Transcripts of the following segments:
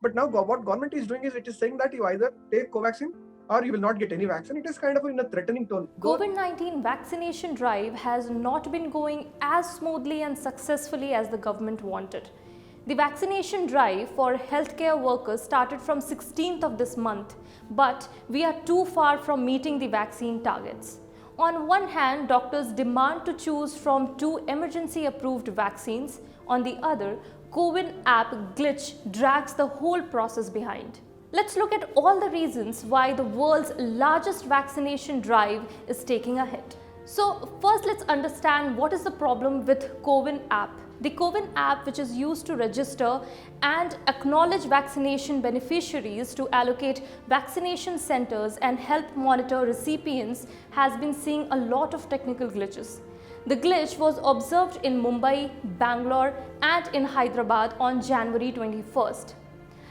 But now what government is doing is it is saying that you either take Covaxin or you will not get any vaccine. It is kind of in a threatening tone. COVID-19 vaccination drive has not been going as smoothly and successfully as the government wanted. The vaccination drive for healthcare workers started from 16th of this month, but we are too far from meeting the vaccine targets. On one hand, doctors demand to choose from 2 emergency approved vaccines. On the other, CoWIN app glitch drags the whole process behind. Let's look at all the reasons why the world's largest vaccination drive is taking a hit. So first, let's understand what is the problem with CoWIN app. The CoWIN app, which is used to register and acknowledge vaccination beneficiaries to allocate vaccination centers and help monitor recipients, has been seeing a lot of technical glitches. The glitch was observed in Mumbai, Bangalore and in Hyderabad on January 21st.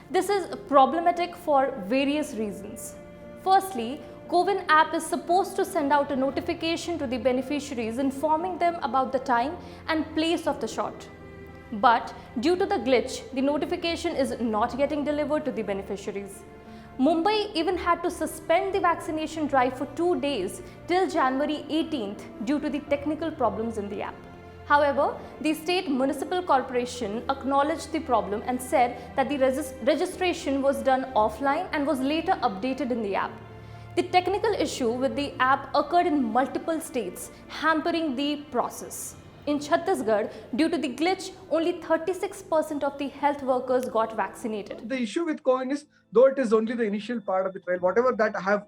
This is problematic for various reasons. Firstly, CoWIN app is supposed to send out a notification to the beneficiaries informing them about the time and place of the shot. But due to the glitch, the notification is not getting delivered to the beneficiaries. Mumbai even had to suspend the vaccination drive for 2 days till January 18th due to the technical problems in the app. However, the state municipal corporation acknowledged the problem and said that the registration was done offline and was later updated in the app. The technical issue with the app occurred in multiple states, hampering the process. In Chhattisgarh, due to the glitch, only 36% of the health workers got vaccinated. The issue with CoWIN is, though it is only the initial part of the trial, whatever that I have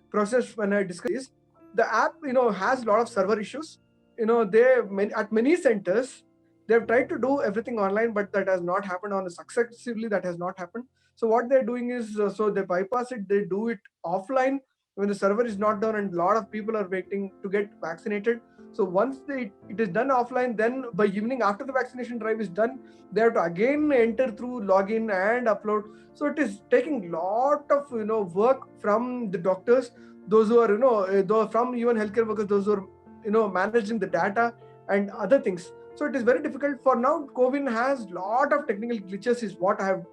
processed when I discussed is, the app has a lot of server issues. At many centers they have tried to do everything online, but that has not happened on successively. That has not happened. So what they're doing is, so they bypass it. They do it offline when the server is not done, and a lot of people are waiting to get vaccinated. So once it is done offline, then by evening after the vaccination drive is done, they have to again enter through login and upload. So it is taking lot of work from the doctors, those who are from even healthcare workers, those who are managing the data and other things. So it is very difficult for now. CoWIN has lot of technical glitches is what I have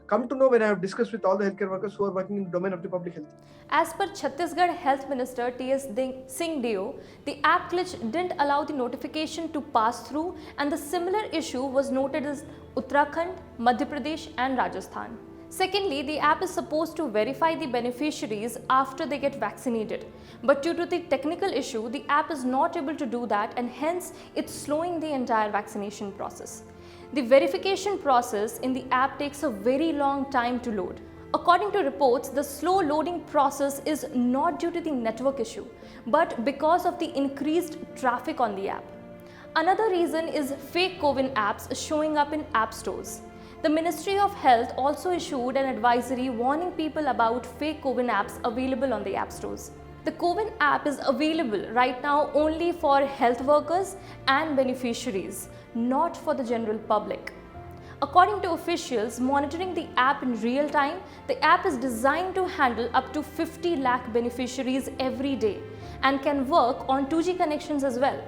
come to know when I have discussed with all the healthcare workers who are working in the domain of the public health. As per Chhattisgarh Health Minister T.S. Singh Deo, the app glitch didn't allow the notification to pass through, and the similar issue was noted as Uttarakhand, Madhya Pradesh and Rajasthan. Secondly, the app is supposed to verify the beneficiaries after they get vaccinated. But due to the technical issue, the app is not able to do that, and hence it's slowing the entire vaccination process. The verification process in the app takes a very long time to load. According to reports, the slow loading process is not due to the network issue, but because of the increased traffic on the app. Another reason is fake CoWIN apps showing up in app stores. The Ministry of Health also issued an advisory warning people about fake CoWIN apps available on the app stores. The CoWIN app is available right now only for health workers and beneficiaries, not for the general public. According to officials monitoring the app in real time, the app is designed to handle up to 50 lakh beneficiaries every day and can work on 2G connections as well.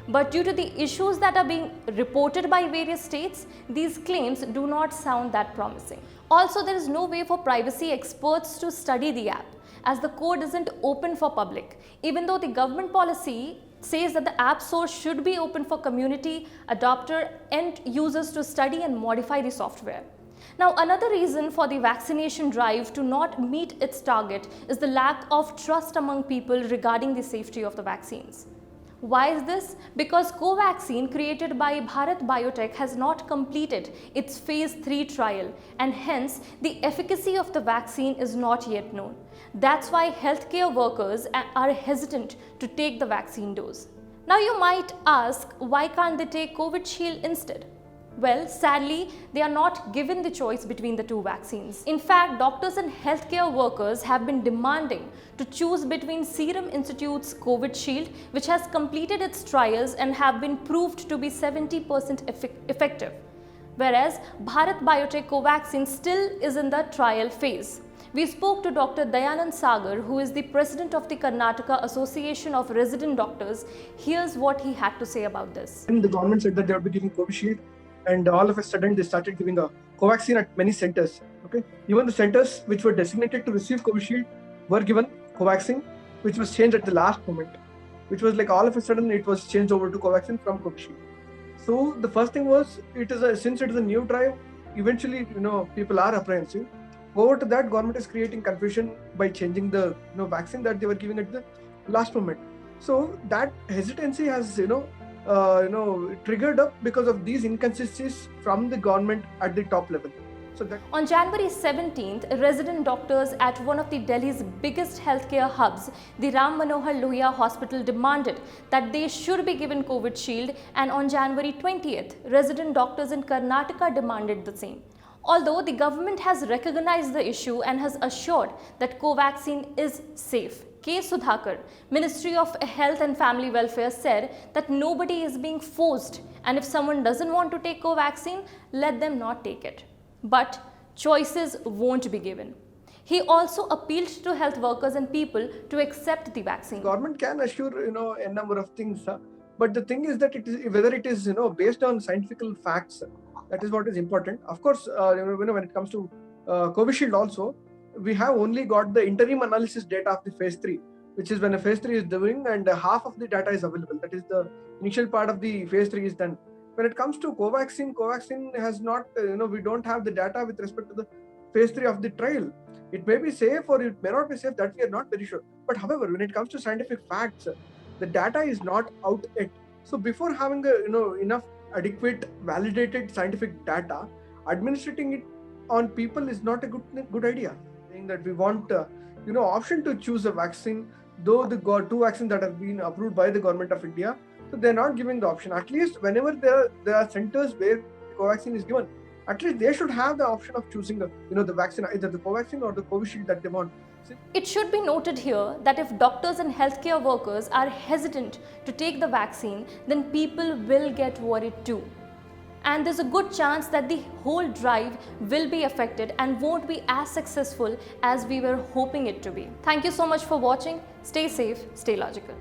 But due to the issues that are being reported by various states, these claims do not sound that promising. Also, there is no way for privacy experts to study the app, as the code isn't open for public, even though the government policy says that the app source should be open for community, adopter and users to study and modify the software. Now, another reason for the vaccination drive to not meet its target is the lack of trust among people regarding the safety of the vaccines. Why is this? Because Covaxin created by Bharat Biotech has not completed its phase 3 trial, and hence the efficacy of the vaccine is not yet known. That's why healthcare workers are hesitant to take the vaccine dose. Now you might ask, why can't they take Covishield instead? Well, sadly, they are not given the choice between the 2 vaccines. In fact, doctors and healthcare workers have been demanding to choose between Serum Institute's Covishield, which has completed its trials and have been proved to be 70% effective, whereas Bharat Biotech Covaxin still is in the trial phase. We spoke to Dr. Dayanand Sagar, who is the president of the Karnataka Association of Resident Doctors. Here's what he had to say about this. And the government said that they would be giving Covishield, and all of a sudden they started giving a Covaxin at many centers. Okay, even the centers which were designated to receive Covishield were given Covaxin, which was changed at the last moment, which was like all of a sudden it was changed over to Covaxin from Covishield. So the first thing was, since it is a new drive, eventually people are apprehensive. Over to that, government is creating confusion by changing the vaccine that they were giving at the last moment. So that hesitancy has triggered up because of these inconsistencies from the government at the top level. So that On January 17th, resident doctors at one of the Delhi's biggest healthcare hubs, the Ram Manohar Lohia Hospital, demanded that they should be given Covishield, and on January 20th, resident doctors in Karnataka demanded the same. Although the government has recognized the issue and has assured that Covaxin is safe, K. Sudhakar, Ministry of Health and Family Welfare, said that nobody is being forced, and if someone doesn't want to take Covaxin, let them not take it. But choices won't be given. He also appealed to health workers and people to accept the vaccine. Government can assure a number of things, but the thing is that whether it is based on scientific facts, that is what is important. Of course, when it comes to Covishield also, we have only got the interim analysis data of the phase 3, which is when a phase 3 is doing and half of the data is available. That is the initial part of the phase 3 is done. When it comes to Covaxin has not, we don't have the data with respect to the phase 3 of the trial. It may be safe or it may not be safe, that we are not very sure. But however, when it comes to scientific facts, the data is not out yet. So before having enough adequate validated scientific data, administrating it on people is not a good idea. Saying that we want option to choose a vaccine, though the two vaccines that have been approved by the government of India, so they're not giving the option. At least whenever there are centers where Covaxin is given, at least they should have the option of choosing the vaccine, either the Covaxin or the Covishield that they want. It should be noted here that if doctors and healthcare workers are hesitant to take the vaccine, then people will get worried too. And there's a good chance that the whole drive will be affected and won't be as successful as we were hoping it to be. Thank you so much for watching. Stay safe, stay logical.